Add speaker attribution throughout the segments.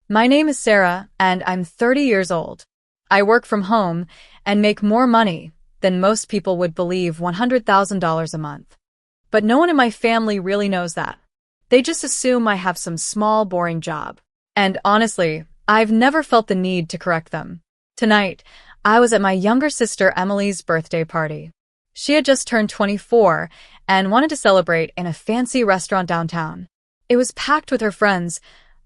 Speaker 1: My name is Sarah, and I'm 30 years old. I work from home and make more money than most people would believe $100,000 a month. But no one in my family really knows that. They just assume I have some small, boring job. And honestly, I've never felt the need to correct them. Tonight, I was at my younger sister Emily's birthday party. She had just turned 24 and wanted to celebrate in a fancy restaurant downtown. It was packed with her friends,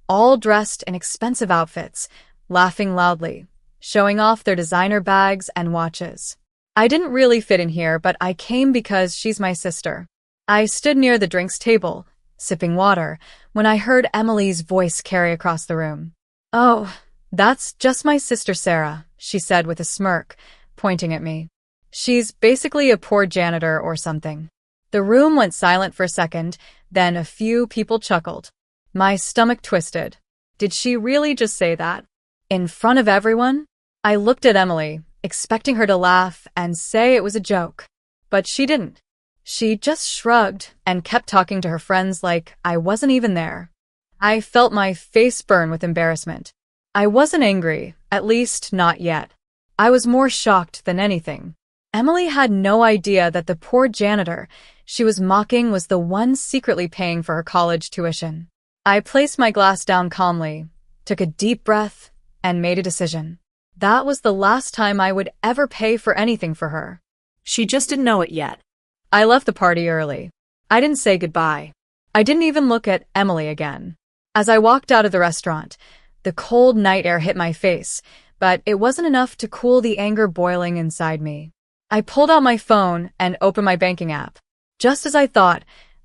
Speaker 1: all dressed in expensive outfits, laughing loudly, showing off their designer bags and watches. I didn't really fit in here, but I came because she's my sister. I stood near the drinks table, sipping water, when I heard Emily's voice carry across the room. "Oh, that's just my sister Sarah," she said with a smirk, pointing at me. "She's basically a poor janitor or something." The room went silent for a second, then a few people chuckled. My stomach twisted. Did she really just say that? In front of everyone? I looked at Emily, expecting her to laugh and say it was a joke. But she didn't. She just shrugged and kept talking to her friends like I wasn't even there. I felt my face burn with embarrassment. I wasn't angry, at least not yet. I was more shocked than anything. Emily had no idea that the poor janitor she was mocking was the one secretly paying for her college tuition. I placed my glass down calmly, took a deep breath, and made a decision. That was the last time I would ever pay for anything for her.
Speaker 2: She just didn't know it yet.
Speaker 1: I left the party early. I didn't say goodbye. I didn't even look at Emily again. As I walked out of the restaurant, the cold night air hit my face, but it wasn't enough to cool the anger boiling inside me. I pulled out my phone and opened my banking app. Just as I thought,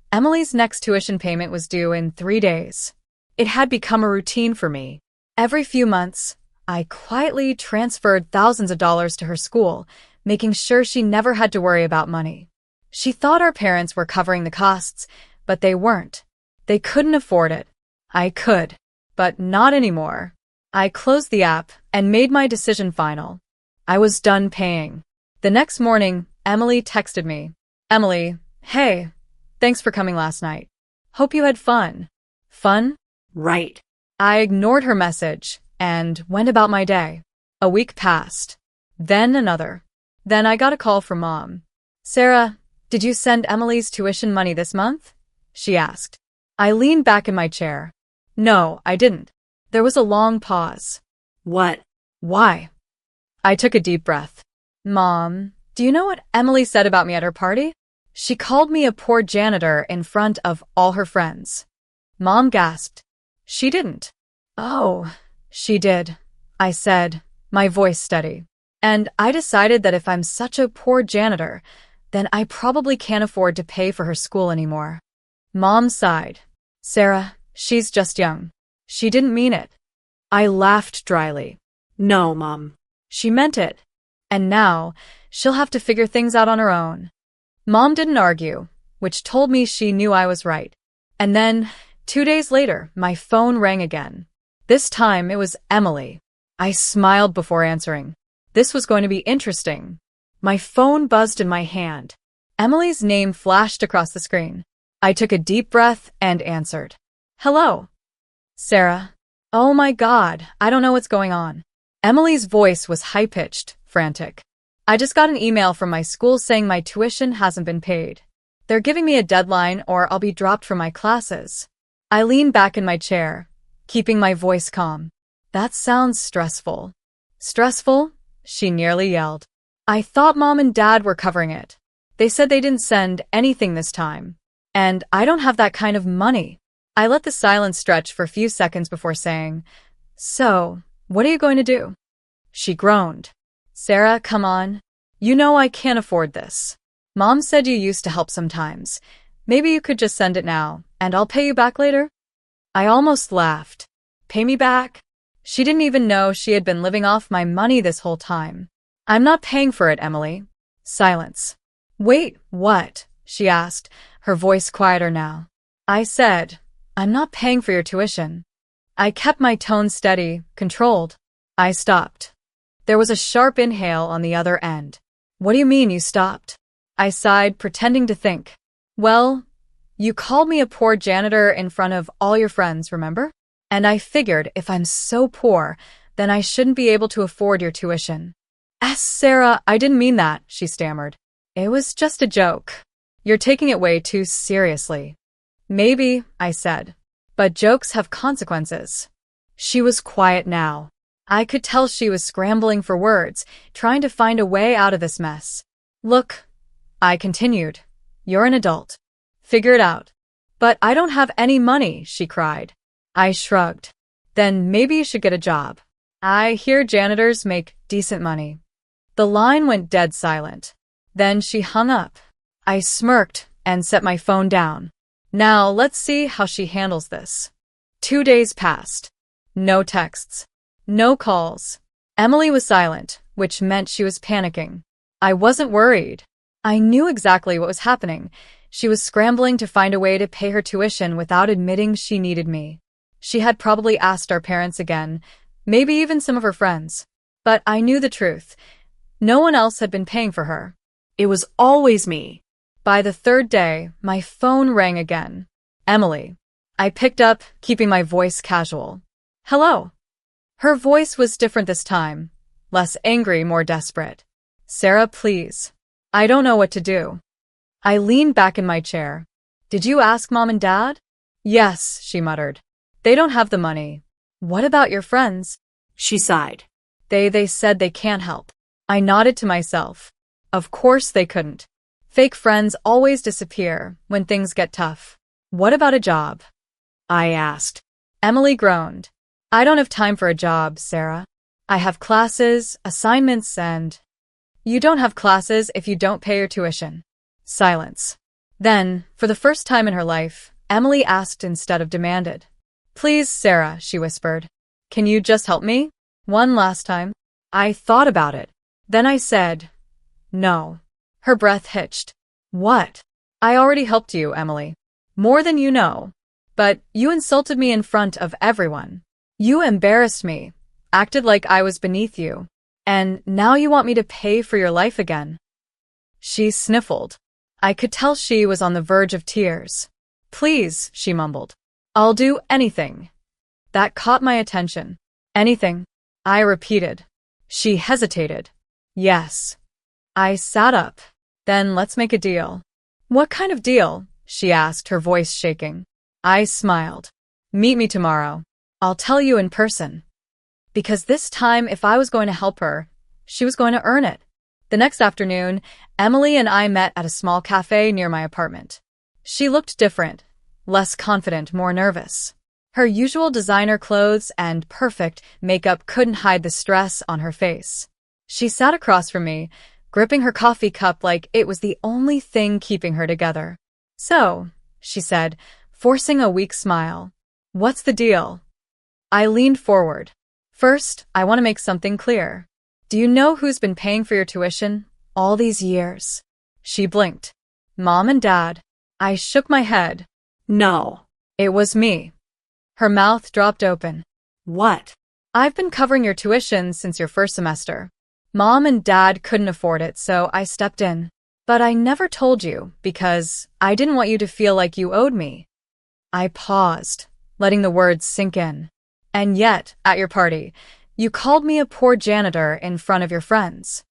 Speaker 1: Emily's next tuition payment was due in 3 days. It had become a routine for me. Every few months, I quietly transferred thousands of dollars to her school, making sure she never had to worry about money. She thought our parents were covering the costs, but they weren't. They couldn't afford it. I could, but not anymore. I closed the app and made my decision final. I was done paying. The next morning, Emily texted me. "Emily, hey, thanks for coming last night. Hope you had fun." Fun?
Speaker 2: Right.
Speaker 1: I ignored her message and went about my day. A week passed. Then another. Then I got a call from Mom. "Sarah, did you send Emily's tuition money this month?" she asked. I leaned back in my chair. "No, I didn't." There was a long pause.
Speaker 2: What?
Speaker 1: "Why?" I took a deep breath. "Mom, do you know what Emily said about me at her party? She called me a poor janitor in front of all her friends." Mom gasped. "She didn't." "Oh, she did," I said, my voice steady. "And I decided that if I'm such a poor janitor, then I probably can't afford to pay for her school anymore." Mom sighed. "Sarah, she's just young. She didn't mean it." I laughed dryly.
Speaker 2: No, Mom.
Speaker 1: She meant it. And now, she'll have to figure things out on her own. Mom didn't argue, which told me she knew I was right. And then, 2 days later, my phone rang again. This time, it was Emily. I smiled before answering. This was going to be interesting. My phone buzzed in my hand. Emily's name flashed across the screen. I took a deep breath and answered. "Hello." "Sarah." "Oh my God, I don't know what's going on." Emily's voice was high-pitched, frantic. "I just got an email from my school saying my tuition hasn't been paid. They're giving me a deadline or I'll be dropped from my classes." I leaned back in my chair, keeping my voice calm. "That sounds stressful." "Stressful?" she nearly yelled. "I thought Mom and Dad were covering it. They said they didn't send anything this time. And I don't have that kind of money." I let the silence stretch for a few seconds before saying, "So, what are you going to do?" She groaned. "Sarah, come on. You know I can't afford this. Mom said you used to help sometimes. Maybe you could just send it now, and I'll pay you back later." I almost laughed. Pay me back? She didn't even know she had been living off my money this whole time. "I'm not paying for it, Emily." Silence. "Wait, what?" she asked, her voice quieter now. I said, "I'm not paying for your tuition." I kept my tone steady, controlled. I stopped. There was a sharp inhale on the other end. "What do you mean you stopped?" I sighed, pretending to think. "Well, you called me a poor janitor in front of all your friends, remember?" And I figured if I'm so poor, then I shouldn't be able to afford your tuition. Sarah, I didn't mean that, she stammered. It was just a joke. You're taking it way too seriously. Maybe, I said. But jokes have consequences. She was quiet now. I could tell she was scrambling for words, trying to find a way out of this mess. Look, I continued. You're an adult. Figure it out. But I don't have any money, she cried. I shrugged. Then maybe you should get a job. I hear janitors make decent money. The line went dead silent. Then she hung up. I smirked and set my phone down. Now let's see how she handles this. 2 days passed. No texts. No calls. Emily was silent, which meant she was panicking. I wasn't worried. I knew exactly what was happening. She was scrambling to find a way to pay her tuition without admitting she needed me. She had probably asked our parents again, maybe even some of her friends. But I knew the truth. No one else had been paying for her.
Speaker 2: It was always me.
Speaker 1: By the 3rd day, my phone rang again. Emily. I picked up, keeping my voice casual. Hello. Her voice was different this time. Less angry, more desperate. Sarah, please. I don't know what to do. I leaned back in my chair. Did you ask Mom and Dad? Yes, she muttered. They don't have the money. What about your friends?
Speaker 2: She sighed.
Speaker 1: They said they can't help. I nodded to myself. Of course they couldn't. Fake friends always disappear when things get tough. What about a job? I asked. Emily groaned. I don't have time for a job, Sarah. I have classes, assignments, and… You don't have classes if you don't pay your tuition. Silence. Then, for the first time in her life, Emily asked instead of demanded. Please, Sarah, she whispered. Can you just help me? One last time. I thought about it. Then I said, no. Her breath hitched. What? I already helped you, Emily. More than you know. But you insulted me in front of everyone. You embarrassed me, acted like I was beneath you. And now you want me to pay for your life again. She sniffled. I could tell she was on the verge of tears. Please, she mumbled. I'll do anything. That caught my attention. Anything? I repeated. She hesitated. Yes. I sat up. Then let's make a deal. What kind of deal? She asked, her voice shaking. I smiled. Meet me tomorrow. I'll tell you in person. Because this time, if I was going to help her, she was going to earn it. The next afternoon, Emily and I met at a small cafe near my apartment. She looked different, less confident, more nervous. Her usual designer clothes and perfect makeup couldn't hide the stress on her face. She sat across from me, gripping her coffee cup like it was the only thing keeping her together. So, she said, forcing a weak smile. What's the deal? I leaned forward. First, I want to make something clear. Do you know who's been paying for your tuition all these years? She blinked. Mom and Dad. I shook my head.
Speaker 2: No.
Speaker 1: It was me. Her mouth dropped open.
Speaker 2: What?
Speaker 1: I've been covering your tuition since your first semester. Mom and Dad couldn't afford it, so I stepped in. But I never told you because I didn't want you to feel like you owed me. I paused, letting the words sink in. And yet, at your party, you called me a poor janitor in front of your friends.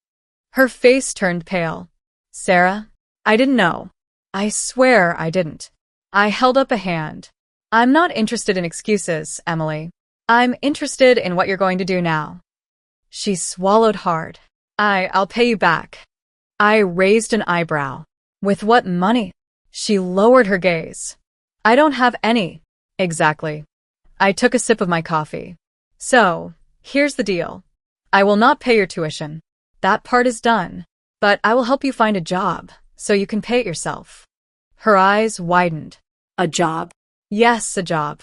Speaker 1: Her face turned pale. Sarah, I didn't know. I swear I didn't. I held up a hand. I'm not interested in excuses, Emily. I'm interested in what you're going to do now. She swallowed hard. I'll pay you back. I raised an eyebrow. With what money? She lowered her gaze. I don't have any. Exactly. I took a sip of my coffee. So, here's the deal. I will not pay your tuition. That part is done. But I will help you find a job, so you can pay it yourself. Her eyes widened.
Speaker 2: A job?
Speaker 1: Yes, a job.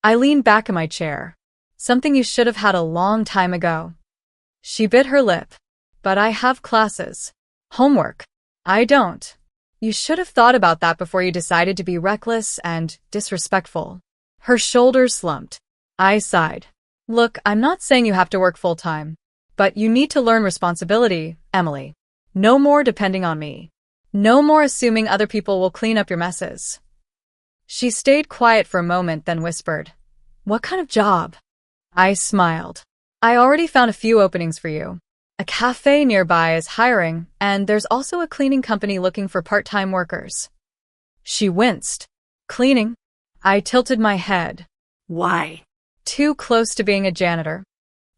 Speaker 1: I leaned back in my chair. Something you should have had a long time ago. She bit her lip. But I have classes. Homework. I don't. You should have thought about that before you decided to be reckless and disrespectful. Her shoulders slumped. I sighed. Look, I'm not saying you have to work full-time. But you need to learn responsibility, Emily. No more depending on me. No more assuming other people will clean up your messes. She stayed quiet for a moment, then whispered, What kind of job? I smiled. I already found a few openings for you. A cafe nearby is hiring, and there's also a cleaning company looking for part-time workers. She winced. Cleaning? I tilted my head.
Speaker 2: Why?
Speaker 1: Too close to being a janitor.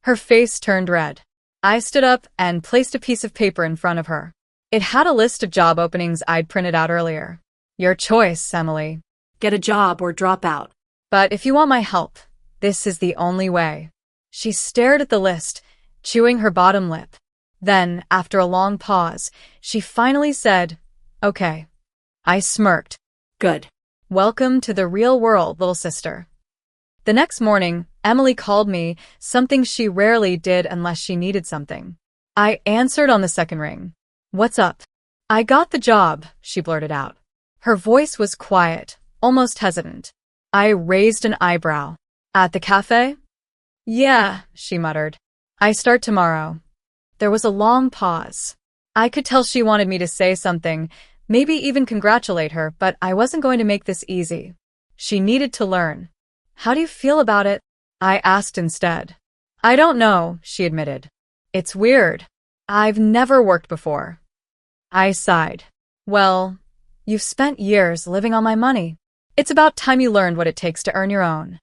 Speaker 1: Her face turned red. I stood up and placed a piece of paper in front of her. It had a list of job openings I'd printed out earlier. Your choice, Emily.
Speaker 2: Get a job or drop out.
Speaker 1: But if you want my help, this is the only way. She stared at the list, chewing her bottom lip. Then, after a long pause, she finally said, "Okay." I smirked.
Speaker 2: Good.
Speaker 1: Welcome to the real world, little sister. The next morning, Emily called me, something she rarely did unless she needed something. I answered on the second ring. What's up? I got the job, she blurted out. Her voice was quiet, almost hesitant. I raised an eyebrow. At the cafe? Yeah, she muttered. I start tomorrow. There was a long pause. I could tell she wanted me to say something, maybe even congratulate her, but I wasn't going to make this easy. She needed to learn. How do you feel about it? I asked instead. I don't know, she admitted. It's weird. I've never worked before. I sighed. Well, you've spent years living on my money. It's about time you learned what it takes to earn your own.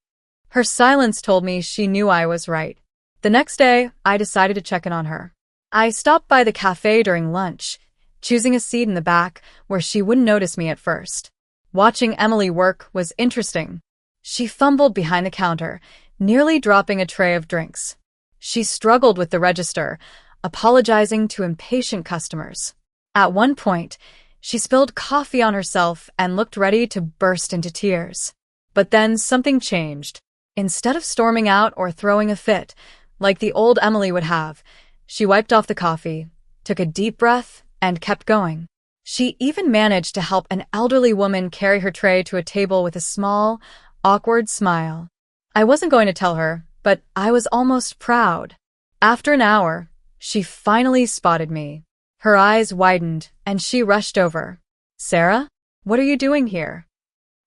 Speaker 1: Her silence told me she knew I was right. The next day, I decided to check in on her. I stopped by the cafe during lunch, choosing a seat in the back where she wouldn't notice me at first. Watching Emily work was interesting. She fumbled behind the counter, nearly dropping a tray of drinks. She struggled with the register, apologizing to impatient customers. At one point, she spilled coffee on herself and looked ready to burst into tears. But then something changed. Instead of storming out or throwing a fit, like the old Emily would have, she wiped off the coffee, took a deep breath, and kept going. She even managed to help an elderly woman carry her tray to a table with a small, awkward smile. I wasn't going to tell her, but I was almost proud. After an hour, she finally spotted me. Her eyes widened, and she rushed over. Sarah, what are you doing here?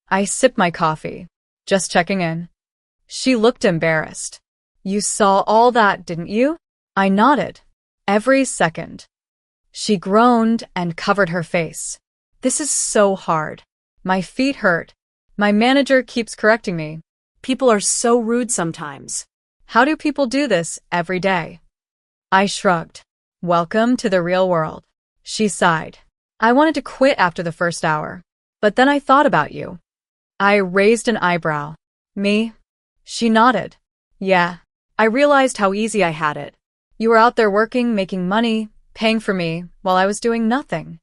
Speaker 1: I sipped my coffee. Just checking in. She looked embarrassed. You saw all that, didn't you? I nodded. Every second. She groaned and covered her face. This is so hard. My feet hurt. My manager keeps correcting me.
Speaker 2: People are so rude sometimes.
Speaker 1: How do people do this every day? I shrugged. Welcome to the real world. She sighed. I wanted to quit after the first hour. But then I thought about you. I raised an eyebrow. Me? She nodded. Yeah. I realized how easy I had it. You were out there working, making money, paying for me, while I was doing nothing.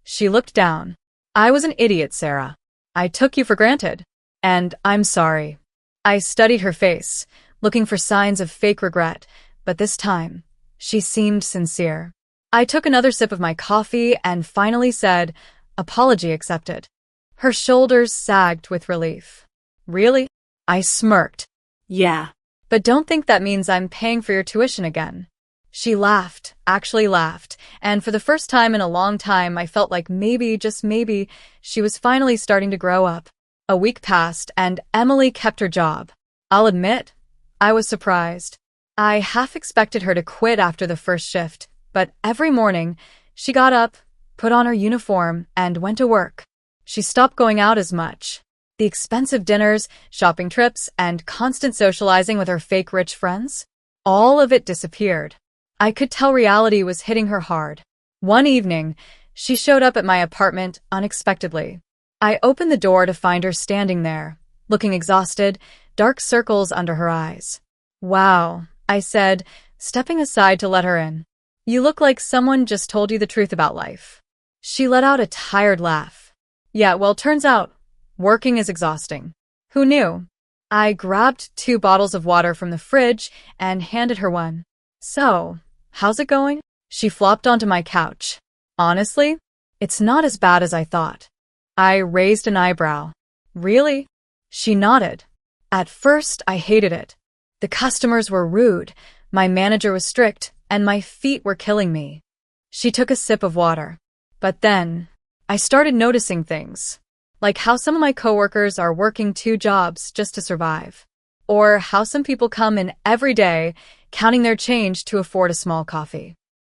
Speaker 1: She looked down. I was an idiot, Sarah. I took you for granted. And I'm sorry. I studied her face, looking for signs of fake regret, but this time, she seemed sincere. I took another sip of my coffee and finally said, apology accepted. Her shoulders sagged with relief. Really? I smirked.
Speaker 2: Yeah.
Speaker 1: But don't think that means I'm paying for your tuition again. She laughed, actually laughed, and for the first time in a long time I felt like maybe, just maybe, she was finally starting to grow up. A week passed and Emily kept her job. I'll admit, I was surprised. I half expected her to quit after the first shift, but every morning, she got up, put on her uniform, and went to work. She stopped going out as much. The expensive dinners, shopping trips, and constant socializing with her fake rich friends, all of it disappeared. I could tell reality was hitting her hard. One evening, she showed up at my apartment unexpectedly. I opened the door to find her standing there, looking exhausted, dark circles under her eyes. Wow, I said, stepping aside to let her in. You look like someone just told you the truth about life. She let out a tired laugh. Yeah, well, turns out, working is exhausting. Who knew? I grabbed 2 bottles of water from the fridge and handed her one. So, how's it going? She flopped onto my couch. Honestly, it's not as bad as I thought. I raised an eyebrow. Really? She nodded. At first, I hated it. The customers were rude, my manager was strict, and my feet were killing me. She took a sip of water. But then, I started noticing things. Like how some of my coworkers are working 2 jobs just to survive. or how some people come in every day, counting their change to afford a small coffee.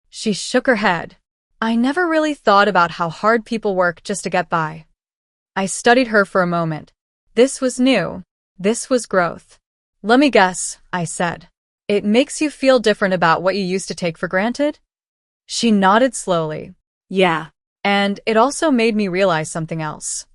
Speaker 1: She shook her head. I never really thought about how hard people work just to get by. I studied her for a moment. This was new. This was growth. Let me guess, I said. It makes you feel different about what you used to take for granted? She nodded slowly.
Speaker 2: Yeah.
Speaker 1: And it also made me realize something else.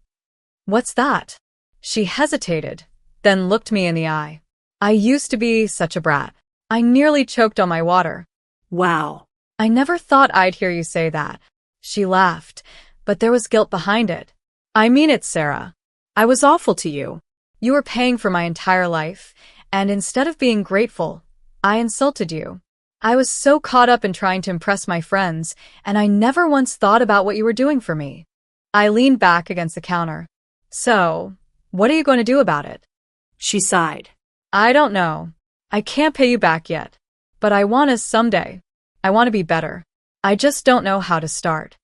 Speaker 1: What's that? She hesitated, then looked me in the eye. I used to be such a brat. I nearly choked on my water.
Speaker 2: Wow.
Speaker 1: I never thought I'd hear you say that. She laughed, but there was guilt behind it. I mean it, Sarah.
Speaker 2: I was awful to you.
Speaker 1: You were paying for my entire life, and instead of being grateful, I insulted you. I was so caught up in trying to impress my friends, and I never once thought about what you were doing for me. I leaned back against the counter. So, what are you going to do about it?
Speaker 2: She sighed.
Speaker 1: I don't know. I can't pay you back yet. But I want to someday. I want to be better. I just don't know how to start.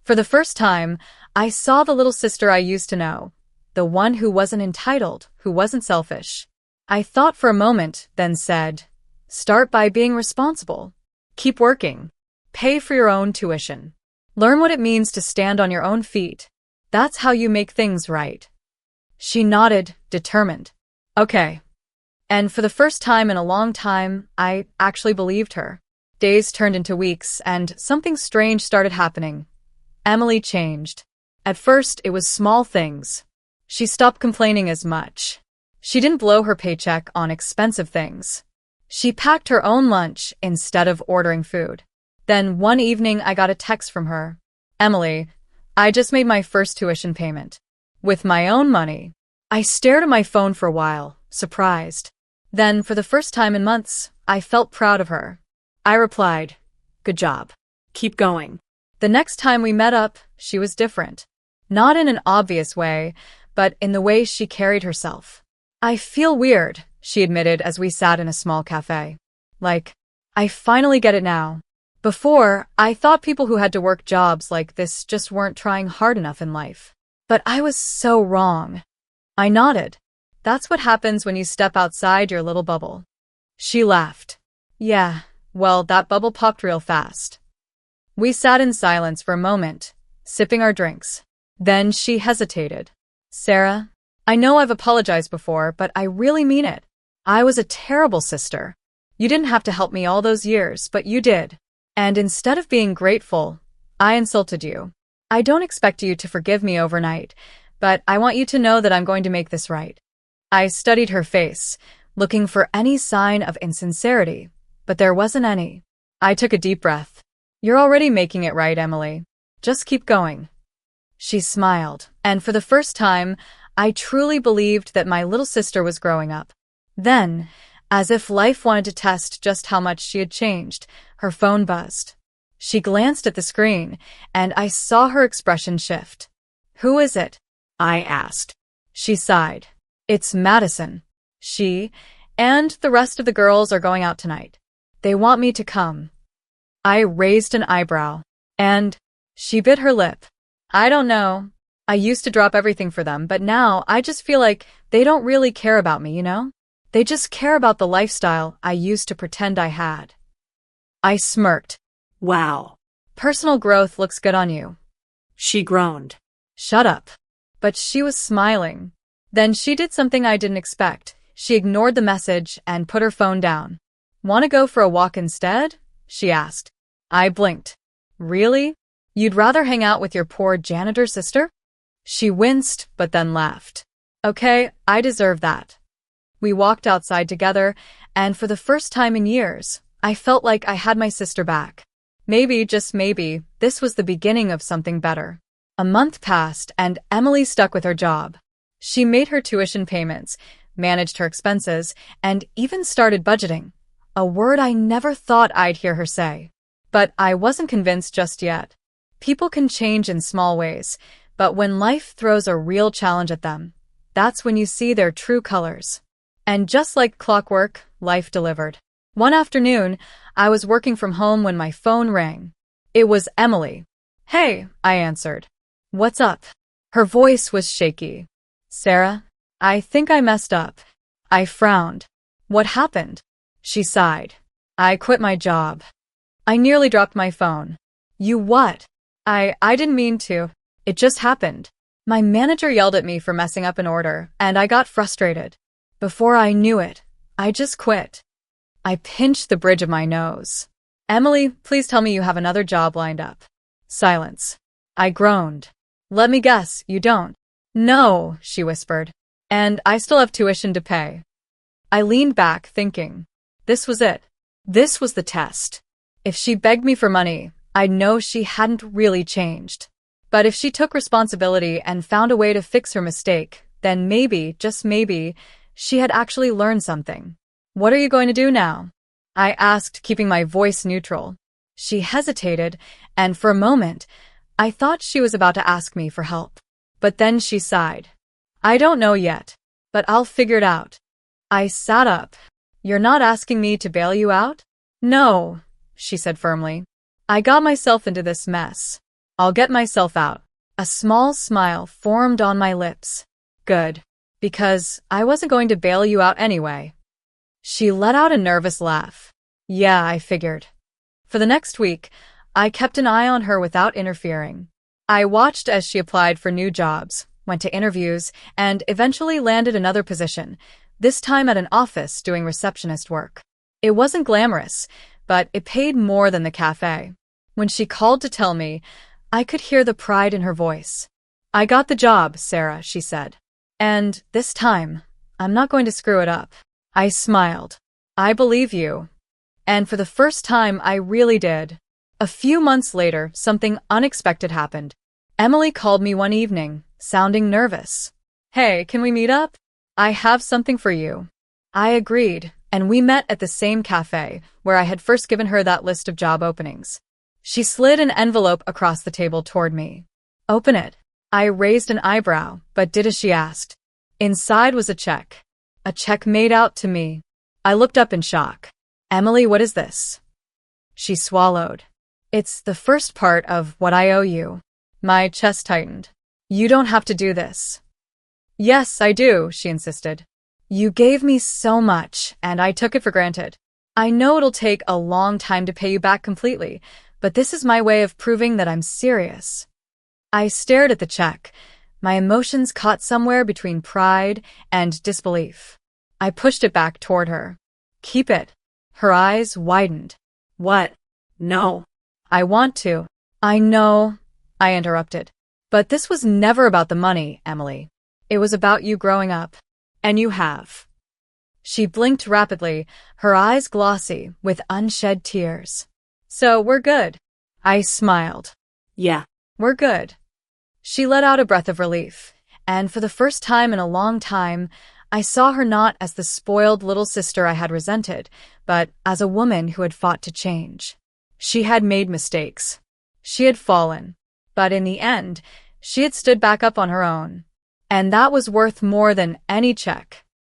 Speaker 1: For the first time, I saw the little sister I used to know. The one who wasn't entitled, who wasn't selfish. I thought for a moment, then said, start by being responsible. Keep working. Pay for your own tuition. Learn what it means to stand on your own feet. That's how you make things right. She nodded, determined. Okay. And for the first time in a long time, I actually believed her. Days turned into weeks, and something strange started happening. Emily changed. At first, it was small things. She stopped complaining as much. She didn't blow her paycheck on expensive things. She packed her own lunch instead of ordering food. Then one evening, I got a text from her. Emily, I just made my first tuition payment. With my own money. I stared at my phone for a while, surprised. Then, for the first time in months, I felt proud of her. I replied, good job.
Speaker 2: Keep going.
Speaker 1: The next time we met up, she was different. Not in an obvious way, but in the way she carried herself. I feel weird, she admitted as we sat in a small cafe. Like, I finally get it now. Before, I thought people who had to work jobs like this just weren't trying hard enough in life. But I was so wrong. I nodded. That's what happens when you step outside your little bubble. She laughed. Yeah, well, that bubble popped real fast. We sat in silence for a moment, sipping our drinks. Then she hesitated. Sarah, I know I've apologized before, but I really mean it. I was a terrible sister. You didn't have to help me all those years, but you did. And instead of being grateful, I insulted you. I don't expect you to forgive me overnight, but I want you to know that I'm going to make this right. I studied her face, looking for any sign of insincerity, but there wasn't any. I took a deep breath. You're already making it right, Emily. Just keep going. She smiled, and for the first time, I truly believed that my little sister was growing up. Then, as if life wanted to test just how much she had changed, her phone buzzed. She glanced at the screen, and I saw her expression shift. Who is it? I asked. She sighed. It's Madison. She and the rest of the girls are going out tonight. They want me to come. I raised an eyebrow, and she bit her lip. I don't know. I used to drop everything for them, but now I just feel like they don't really care about me, you know? They just care about the lifestyle I used to pretend I had. I smirked.
Speaker 2: Wow.
Speaker 1: Personal growth looks good on you.
Speaker 2: She groaned.
Speaker 1: Shut up. But she was smiling. Then she did something I didn't expect. She ignored the message and put her phone down. Want to go for a walk instead? She asked. I blinked. Really? You'd rather hang out with your poor janitor sister? She winced, but then laughed. Okay, I deserve that. We walked outside together, and for the first time in years, I felt like I had my sister back. Maybe, just maybe, this was the beginning of something better. A month passed, and Emily stuck with her job. She made her tuition payments, managed her expenses, and even started budgeting. A word I never thought I'd hear her say. But I wasn't convinced just yet. People can change in small ways, but when life throws a real challenge at them, that's when you see their true colors. And just like clockwork, life delivered. One afternoon, I was working from home when my phone rang. It was Emily. Hey, I answered. What's up? Her voice was shaky. Sarah, I think I messed up. I frowned. What happened? She sighed. I quit my job. I nearly dropped my phone. You what? I didn't mean to. It just happened. My manager yelled at me for messing up an order, and I got frustrated. Before I knew it, I just quit. I pinched the bridge of my nose. Emily, please tell me you have another job lined up. Silence. I groaned. Let me guess, you don't. No, she whispered. And I still have tuition to pay. I leaned back, thinking. This was it. This was the test. If she begged me for money, I'd know she hadn't really changed. But if she took responsibility and found a way to fix her mistake, then maybe, just maybe, she had actually learned something. What are you going to do now? I asked, keeping my voice neutral. She hesitated, and for a moment, I thought she was about to ask me for help. But then she sighed. I don't know yet, but I'll figure it out. I sat up. You're not asking me to bail you out? No, she said firmly. I got myself into this mess. I'll get myself out. A small smile formed on my lips. Good. Because I wasn't going to bail you out anyway. She let out a nervous laugh. Yeah, I figured. For the next week, I kept an eye on her without interfering. I watched as she applied for new jobs, went to interviews, and eventually landed another position, this time at an office doing receptionist work. It wasn't glamorous, but it paid more than the cafe. When she called to tell me, I could hear the pride in her voice. I got the job, Sarah, she said. And this time, I'm not going to screw it up. I smiled. I believe you. And for the first time, I really did. A few months later, something unexpected happened. Emily called me one evening, sounding nervous. Hey, can we meet up? I have something for you. I agreed, and we met at the same cafe where I had first given her that list of job openings. She slid an envelope across the table toward me. Open it. I raised an eyebrow, but did as she asked. Inside was a check. A check made out to me. I looked up in shock. Emily, what is this? She swallowed. It's the first part of what I owe you. My chest tightened. You don't have to do this. Yes, I do, she insisted. You gave me so much, and I took it for granted. I know it'll take a long time to pay you back completely, but this is my way of proving that I'm serious. I stared at the check, my emotions caught somewhere between pride and disbelief. I pushed it back toward her. Keep it. Her eyes widened. What? No. I want to. I know, I interrupted. But this was never about the money, Emily. It was about you growing up. And you have. She blinked rapidly, her eyes glossy with unshed tears. So we're good. I smiled. Yeah. We're good. She let out a breath of relief, and for the first time in a long time, I saw her not as the spoiled little sister I had resented, but as a woman who had fought to change. She had made mistakes. She had fallen. But in the end, she had stood back up on her own. And that was worth more than any check.